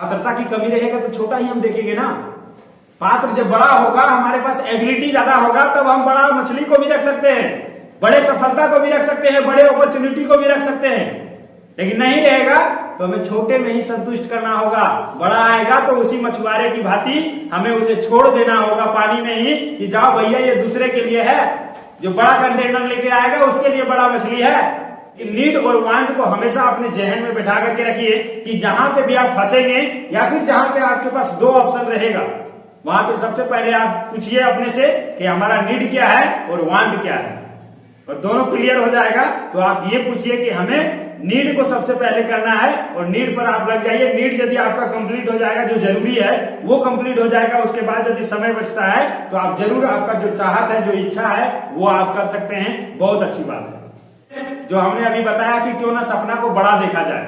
पात्रता की कमी रहेगा तो छोटा ही हम देखेंगे ना। पात्र जब बड़ा होगा, हमारे पास एबिलिटी ज्यादा होगा, तब हम बड़ा मछली को भी रख सकते हैं, बड़े सफलता को भी रख सकते हैं, बड़े अपॉर्चुनिटी को भी रख सकते हैं। लेकिन नहीं रहेगा तो हमें छोटे में ही संतुष्ट करना होगा। बड़ा आएगा तो उसी मछुआरे की भांति हमें उसे छोड़ देना होगा पानी में ही कि जाओ भैया, ये दूसरे के लिए है। जो बड़ा कंटेनर लेके आएगा उसके लिए बड़ा मछली है। नीड और वांट को हमेशा अपने जहन में बैठा करके रखिए कि जहां पे भी आप फंसेंगे या फिर जहां पे आपके पास दो ऑप्शन रहेगा, वहां पे सबसे पहले आप पूछिए अपने से कि हमारा नीड क्या है और वांट क्या है। और दोनों क्लियर हो जाएगा तो आप ये पूछिए कि हमें नीड को सबसे पहले करना है और नीड पर आप लग जाइए। नीड यदि आपका कंप्लीट हो जाएगा, जो जरूरी है वो कंप्लीट हो जाएगा, उसके बाद यदि समय बचता है तो आप जरूर आपका जो चाहत है, जो इच्छा है, वो आप कर सकते हैं। बहुत अच्छी बात है जो हमने अभी बताया कि क्यों ना सपना को बड़ा देखा जाए।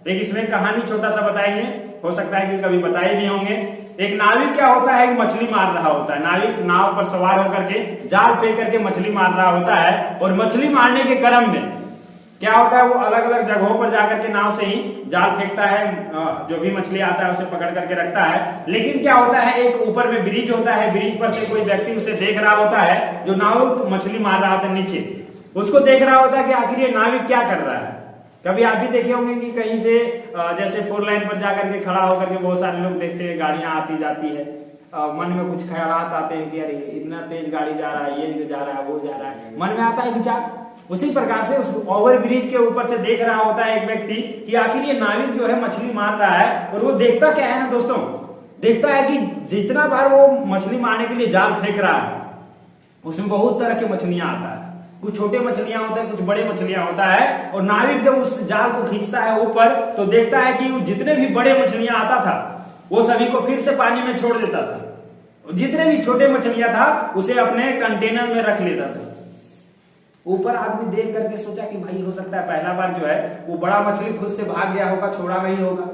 एक इसमें कहानी छोटा सा बताएंगे, हो सकता है कि कभी बताए भी होंगे। एक नाविक क्या होता है, एक मछली मार रहा होता है। नाविक नाव पर सवार होकर के जाल फेंक करके मछली मार रहा होता है और मछली मारने के क्रम में क्या होता है, वो अलग अलग जगहों पर जाकर के नाव से ही जाल फेंकता है, जो भी मछली आता है उसे पकड़ करके रखता है। लेकिन क्या होता है, एक ऊपर में ब्रिज होता है, ब्रिज पर से कोई व्यक्ति उसे देख रहा होता है, जो नाविक मछली मार रहा होता है नीचे, उसको देख रहा होता है कि आखिर ये नाविक क्या कर रहा है। कभी आप भी देखे होंगे कि कहीं से जैसे 4 लाइन पर जाकर के खड़ा होकर के बहुत सारे लोग देखते हैं, गाड़ियां आती जाती है, मन में कुछ ख्यालात आते हैं कि अरे इतना तेज गाड़ी जा रहा है, ये जा रहा है, वो जा रहा है, मन में आता है विचार। उसी प्रकार से उस ओवर ब्रिज के ऊपर से देख रहा होता है एक व्यक्ति कि आखिर ये नाविक जो है मछली मार रहा है। और वो देखता क्या है ना दोस्तों, देखता है कि जितना बार वो मछली मारने के लिए जाल फेंक रहा है उसमें बहुत तरह की मछलियां आता है। कुछ छोटे मछलियां होता है, कुछ बड़े मछलियां होता है। और नाविक जब उस जाल को खींचता है ऊपर तो देखता है कि जितने भी बड़े मछलियां आता था वो सभी को फिर से पानी में छोड़ देता था, जितने भी छोटे मछलियां था उसे अपने कंटेनर में रख लेता था। ऊपर आदमी देख करके सोचा कि भाई हो सकता है पहला बार जो है वो बड़ा मछली खुद से भाग गया होगा, छोड़ा नहीं होगा।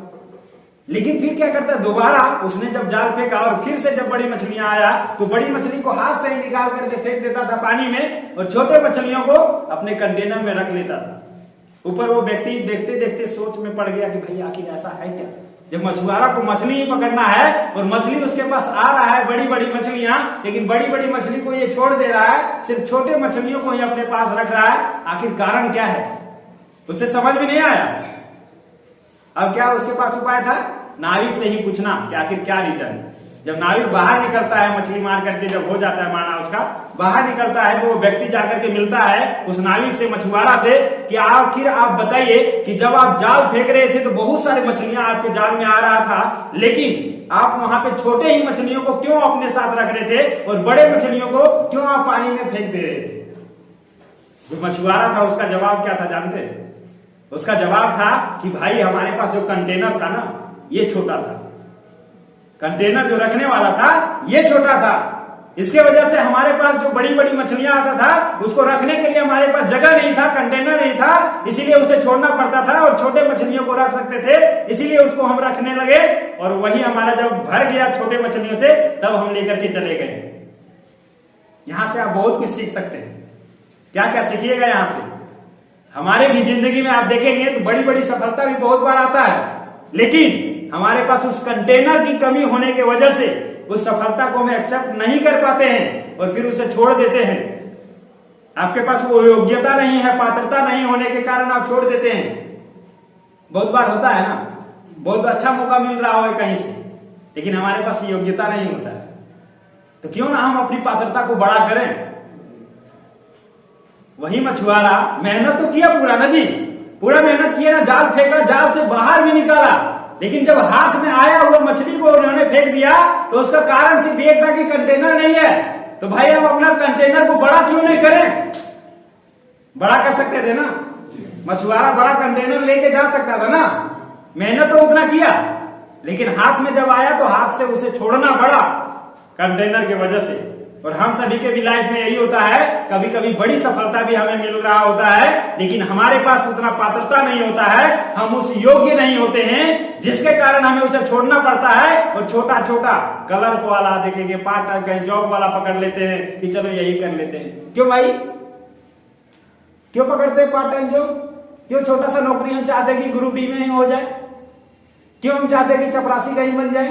लेकिन फिर क्या करता है, दोबारा उसने जब जाल फेंका और फिर से जब बड़ी मछलियां आया तो बड़ी मछली को हाथ से निकाल करके फेंक देता था पानी में और छोटे मछलियों को अपने कंटेनर में रख लेता था। ऊपर वो व्यक्ति देखते देखते सोच में पड़ गया कि भाई आखिर ऐसा है क्या, जब मछुआरा को मछली ही पकड़ना है और मछली उसके पास आ रहा है बड़ी बड़ी मछलियां, लेकिन बड़ी बड़ी मछली को ये छोड़ दे रहा है, सिर्फ छोटे मछलियों को ही अपने पास रख रहा है। आखिर कारण क्या है, उसे समझ में नहीं आया। अब क्या उसके पास उपाय था, नाविक से ही पूछना कि आखिर क्या रीजन है। जब नाविक बाहर निकलता है मछली मार करके, जब हो जाता है माना उसका बाहर निकलता है, तो वो व्यक्ति जाकर के मिलता है उस नाविक से, मछुआरा से, कि आखिर आप बताइए कि जब आप जाल फेंक रहे थे तो बहुत सारी मछलियां आपके जाल में आ रहा था, लेकिन आप वहां पे छोटे ही मछलियों को क्यों अपने साथ रख रहे थे और बड़े मछलियों को क्यों आप पानी में फेंक दे रहे थे। जो मछुआरा था उसका जवाब क्या था जानते हैं, उसका जवाब था कि भाई हमारे पास जो कंटेनर था ना ये छोटा था, कंटेनर जो रखने वाला था ये छोटा था, इसके वजह से हमारे पास जो बड़ी बड़ी मछलियां आता था उसको रखने के लिए हमारे पास जगह नहीं था, कंटेनर नहीं था, इसीलिए उसे छोड़ना पड़ता था और छोटे मछलियों को रख सकते थे, इसीलिए उसको हम रखने लगे। और वही हमारा जब भर गया छोटे मछलियों से तब हम लेकर के चले गए। यहां से आप बहुत कुछ सीख सकते हैं। क्या क्या सीखिएगा यहां से, हमारे भी जिंदगी में आप देखेंगे तो बड़ी बड़ी सफलता भी बहुत बार आता है, लेकिन हमारे पास उस कंटेनर की कमी होने की वजह से उस सफलता को हम एक्सेप्ट नहीं कर पाते हैं और फिर उसे छोड़ देते हैं। आपके पास वो योग्यता नहीं है, पात्रता नहीं होने के कारण आप छोड़ देते हैं। बहुत बार होता है ना, बहुत अच्छा मौका मिल रहा हो कहीं से, लेकिन हमारे पास योग्यता नहीं होता है, तो क्यों ना हम अपनी पात्रता को बड़ा करें। वही मछुआरा मेहनत तो किया पूरा ना जी, पूरा मेहनत किया ना, जाल फेंका, जाल से बाहर भी निकाला, लेकिन जब हाथ में आया हुआ मछली को उन्होंने फेंक दिया तो उसका कारण सिर्फ एक था कि कंटेनर नहीं है। तो भाई हम अपना कंटेनर को बड़ा क्यों नहीं करें, बड़ा कर सकते थे ना, मछुआरा बड़ा कंटेनर लेके जा सकता था ना, मेहनत तो उतना किया, लेकिन हाथ में जब आया तो हाथ से उसे छोड़ना पड़ा कंटेनर की वजह से। और हम सभी के भी लाइफ में यही होता है, कभी कभी बड़ी सफलता भी हमें मिल रहा होता है, लेकिन हमारे पास उतना पात्रता नहीं होता है, हम उस योग्य नहीं होते हैं, जिसके कारण हमें उसे छोड़ना पड़ता है और छोटा छोटा कलर वाला देखेंगे, पार्ट टाइम कहीं जॉब वाला पकड़ लेते हैं कि चलो यही कर लेते हैं। क्यों भाई, क्यों पकड़ते हैं पार्ट टाइम जॉब, क्यों छोटा सा नौकरी हम चाहते हैं कि ग्रुप डी में ही हो जाए, क्यों हम चाहते हैं कि चपरासी कहीं बन जाए?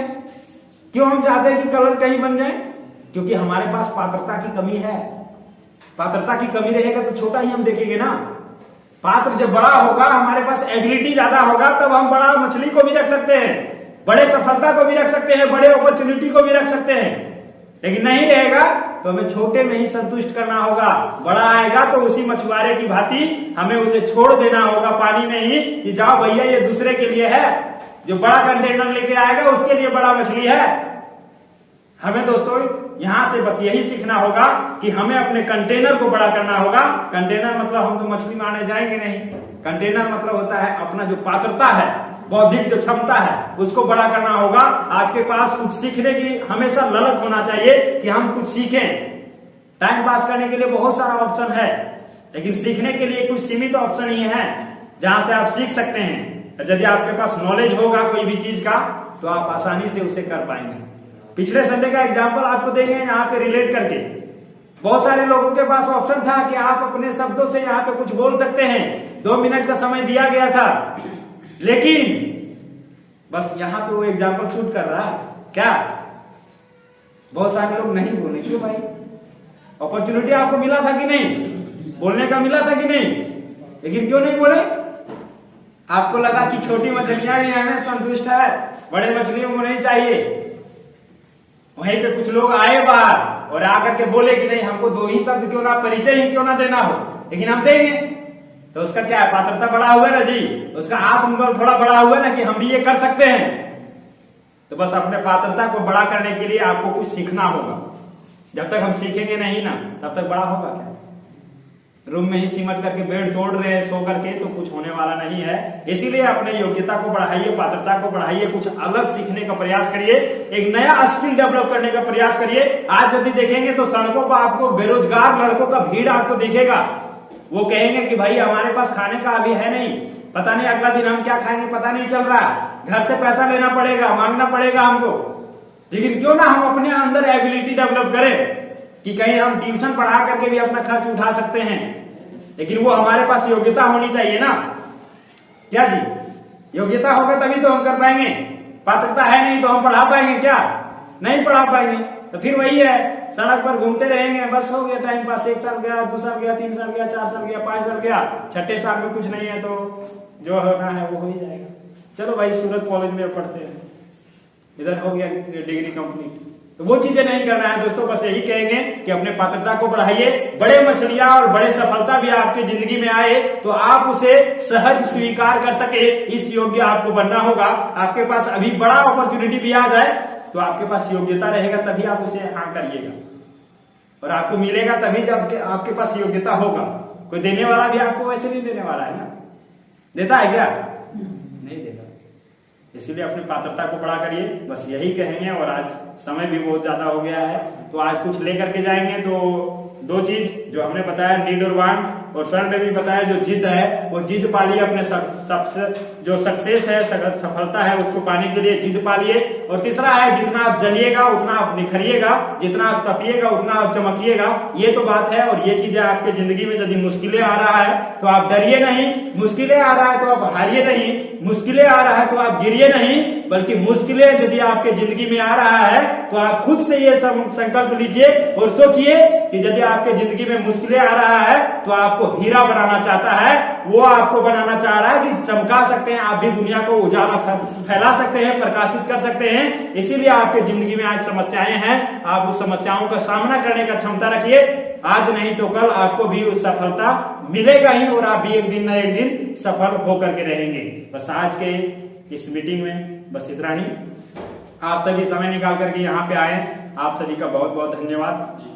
क्यों हम चाहते हैं कि कलर कहीं बन जाए? क्योंकि हमारे पास पात्रता की कमी है। पात्रता की कमी रहेगा तो छोटा ही हम देखेंगे ना। पात्र जब बड़ा होगा, हमारे पास एबिलिटी ज्यादा होगा, तब हम बड़ा मछली को भी रख सकते हैं, बड़े सफलता को भी रख सकते हैं, बड़े अपॉर्चुनिटी को भी रख सकते हैं। लेकिन नहीं रहेगा तो हमें छोटे में ही संतुष्ट करना होगा। बड़ा आएगा तो उसी मछुआरे की भांति हमें उसे छोड़ देना होगा पानी में ही कि जाओ भैया, ये दूसरे के लिए है। जो बड़ा कंटेनर लेके आएगा उसके लिए बड़ा मछली है। हमें दोस्तों यहां से बस यही सीखना होगा कि हमें अपने कंटेनर को बड़ा करना होगा। कंटेनर मतलब हम तो मछली मारने जाएंगे नहीं। कंटेनर मतलब होता है अपना जो पात्रता है, बौद्धिक जो क्षमता है, उसको बड़ा करना होगा। आपके पास कुछ सीखने की हमेशा ललक होना चाहिए कि हम कुछ सीखें। टाइम पास करने के लिए बहुत सारा ऑप्शन है, लेकिन सीखने के लिए कुछ सीमित ऑप्शन ही है जहां से आप सीख सकते हैं। यदि आपके पास नॉलेज होगा कोई भी चीज का तो आप आसानी से उसे कर पाएंगे। पिछले संडे का एग्जाम्पल आपको देंगे यहाँ पे रिलेट करके। बहुत सारे लोगों के पास ऑप्शन था कि आप अपने शब्दों से यहाँ पे कुछ बोल सकते हैं। 2 मिनट का समय दिया गया था, लेकिन बस यहाँ पे वो एग्जाम्पल शूट कर रहा है क्या? बहुत सारे लोग नहीं बोले। क्यों भाई? अपॉर्चुनिटी आपको मिला था कि नहीं? बोलने का मिला था कि नहीं? लेकिन क्यों नहीं बोले? आपको लगा कि छोटी मछलियां भी हमें संतुष्ट है, बड़े मछलियों को नहीं चाहिए। वहीं पे कुछ लोग आए बाहर और आकर के बोले कि नहीं, हमको 2 ही शब्द क्यों ना, परिचय ही क्यों ना देना हो, लेकिन हम देंगे। तो उसका क्या है? पात्रता बड़ा हुआ ना जी, उसका आत्मबल थोड़ा बड़ा हुआ ना कि हम भी ये कर सकते हैं। तो बस अपने पात्रता को बड़ा करने के लिए आपको कुछ सीखना होगा। जब तक हम सीखेंगे नहीं ना, तब तक बड़ा होगा क्या? रूम में ही सिमट करके बेड तोड़ रहे हैं सो करके, तो कुछ होने वाला नहीं है। इसीलिए अपने योग्यता को बढ़ाइए, पात्रता को बढ़ाइए, कुछ अलग सीखने का प्रयास करिए, एक नया स्किल डेवलप करने का प्रयास करिए। आज यदि देखेंगे तो सड़कों पर आपको बेरोजगार लड़कों का भीड़ आपको दिखेगा। वो कहेंगे कि भाई हमारे पास खाने का अभी है नहीं, पता नहीं अगला दिन हम क्या खाएंगे, पता नहीं चल रहा, घर से पैसा लेना पड़ेगा, मांगना पड़ेगा हमको। लेकिन क्यों ना हम अपने अंदर एबिलिटी डेवलप करें कि कहीं हम ट्यूशन पढ़ा करके भी अपना खर्च उठा सकते हैं। लेकिन वो हमारे पास योग्यता होनी चाहिए ना। क्या जी? योग्यता होगा तभी तो हम कर पाएंगे। पात्रता है नहीं तो हम पढ़ा पाएंगे क्या? नहीं पढ़ा पाएंगे। तो फिर वही है, सड़क पर घूमते रहेंगे, बस हो गया टाइम पास। 1 साल गया, 2 साल गया, 3 साल गया, 4 साल गया, 5 साल गया, 6ठे साल में कुछ नहीं है तो जो होना है वो हो ही जाएगा। चलो भाई सूरत कॉलेज में पढ़ते हैं, इधर हो गया डिग्री कंप्लीट। तो वो चीजें नहीं करना है दोस्तों। बस यही कहेंगे कि अपने पात्रता को बढ़ाइए। बड़े मछलियां और बड़े सफलता भी आपकी जिंदगी में आए तो आप उसे सहज स्वीकार कर सके, इस योग्य आपको बनना होगा। आपके पास अभी बड़ा अपॉर्चुनिटी भी आ जाए तो आपके पास योग्यता रहेगा, तभी आप उसे हाँ करिएगा। और आपको मिलेगा तभी जब आपके पास योग्यता होगा। कोई देने वाला भी आपको वैसे नहीं देने वाला है ना। देता है क्या? नहीं देता। इसीलिए अपनी पात्रता को बड़ा करिए, बस यही कहेंगे। और आज समय भी बहुत ज्यादा हो गया है तो आज कुछ लेकर के जाएंगे। तो 2 चीज जो हमने बताया, नीड और वांट, और सर ने भी बताया जो जिद है वो जिद पालिए। अपने सबसे जो सक्सेस है, सफलता है, उसको पाने के लिए जिद पालिए। और तीसरा है, जितना आप जलिएगा उतना आप निखरिएगा, जितना आप तपिएगा उतना आप चमकिएगा। ये तो बात है। और ये चीजें आपके जिंदगी में यदि मुश्किलें आ रहा है तो आप डरिए नहीं, मुश्किलें आ रहा है तो आप हारिए नहीं, मुश्किलें आ रहा है तो आप गिरिए नहीं, बल्कि मुश्किलें यदि आपके जिंदगी में आ रहा है तो आप खुद से ये संकल्प लीजिए और सोचिए कि यदि आपके जिंदगी में मुश्किलें आ रहा है तो आपको हीरा बनाना चाहता है, वो आपको बनाना चाह रहा है कि चमका सकते हैं, आप भी दुनिया को उजाला फैला सकते हैं, प्रकाशित कर सकते हैं। इसीलिए आपके जिंदगी में आज समस्याएं हैं, आप उस समस्याओं का सामना करने का क्षमता रखिए। आज नहीं तो कल आपको भी उस सफलता मिलेगा ही और आप भी एक दिन न एक दिन सफल होकर के रहेंगे। बस आज के इस मीटिंग में बस इतना ही। आप सभी समय निकाल करके यहाँ पे आए, आप सभी का बहुत बहुत धन्यवाद।